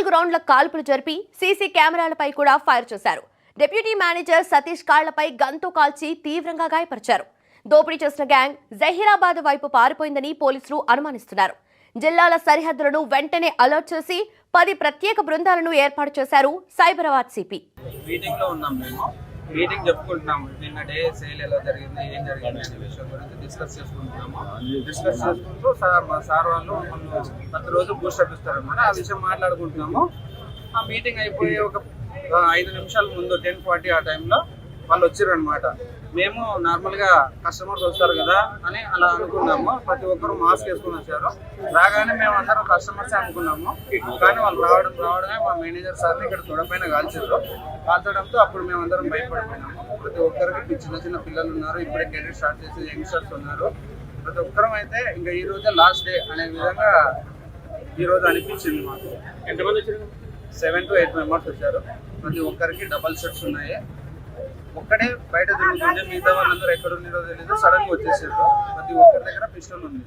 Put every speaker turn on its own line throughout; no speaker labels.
4 రౌండ్ల కాల్పులు జరిపి సీసీ కెమెరాలపై కూడా ఫైర్ చేశారు. డిప్యూటీ మేనేజర్ సతీష్ కాళ్లపై గన్తో కాల్చి తీవ్రంగా గాయపరిచారు. దోపిడీ చేసిన గ్యాంగ్ జహీరాబాద్ వైపు పారిపోయిందని పోలీసులు అనుమానిస్తున్నారు. జిల్లాల సరిహద్దులను వెంటనే అలర్ట్ చేసి 10 ప్రత్యేక బృందాలను ఏర్పాటు చేశారు సైబరాబాద్ సిపి.
మీటింగ్ చెప్పుకుంటున్నాము. నిన్న డే సేల్ ఎలా జరిగింది, ఏం జరిగింది అనే విషయం గురించి డిస్కస్ చేసుకుంటున్నాము. డిస్కస్ చేసుకుంటూ మా సార్ వాళ్ళు ప్రతి రోజు బూస్టప్ ఇస్తారన్నమాట. ఆ విషయం మాట్లాడుకుంటున్నాము. ఆ మీటింగ్ అయిపోయి ఒక 5 నిమిషాల ముందు 10:40 ఆ టైంలో వాళ్ళు వచ్చారనమాట. మేము నార్మల్గా కస్టమర్స్ వస్తారు కదా అని అలా అనుకున్నాము. ప్రతి ఒక్కరు మాస్క్ వేసుకుని వచ్చారు. రాగానే మేము అందరం కస్టమర్సే అనుకున్నాము. కానీ వాళ్ళు రావడమే మా మేనేజర్ సార్ని ఇక్కడ తొడపైన కాల్చడంతో అప్పుడు మేమందరం భయపడిపోయినాము. ప్రతి ఒక్కరికి చిన్న పిల్లలు ఉన్నారు, ఇప్పుడే కెరీర్ స్టార్ట్ చేసే యంగ్స్టర్స్ ఉన్నారు. ప్రతి ఒక్కరం అయితే ఇంకా ఈ రోజే లాస్ట్ డే అనే విధంగా ఈ రోజు అనిపించింది మాకు.
ఎంతమంది వచ్చారు?
7 to 8 మెంబర్స్ వచ్చారు. ప్రతి ఒక్కరికి డబల్ షర్ట్స్ ఉన్నాయి. ఒక్కడే బయట తిరుగుతుంది, మిగతా వాళ్ళందరూ ఎక్కడ ఉన్నారో తెలియదు. సడన్ గా వచ్చేసారు. ప్రతి ఒక్కరి దగ్గర పిస్టల్ ఉంది.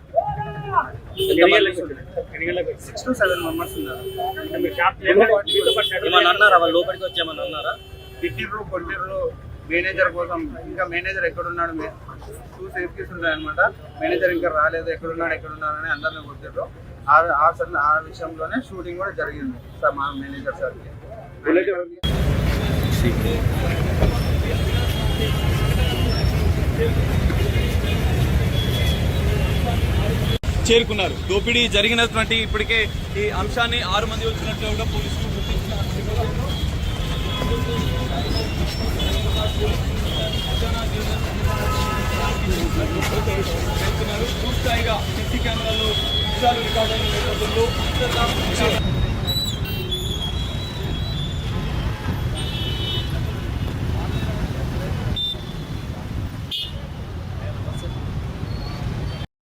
6 to 7 మెంబర్స్ ఉన్నారు. కొట్టిర్రు మేనేజర్ కోసం. ఇంకా మేనేజర్ ఎక్కడున్నాడు, 2 సేఫ్టీస్ ఉంటాయన్నమాట. మేనేజర్ ఇంకా రాలేదు, ఎక్కడున్నాడు అని అందరిని కొట్టిర్రు. ఆ విషయంలోనే షూటింగ్ కూడా జరిగింది సార్ మా మేనేజర్ సార్కి.
చేరుకున్నారు. దోపిడీ జరిగినటువంటి ఇప్పటికే ఈ అంశాన్ని 6 మంది వచ్చినట్లు కూడా పోలీసులు గుర్తించారు. పూర్తిగా సీసీ కెమెరాలో విషయాలు రికార్డు అయిన నేపథ్యంలో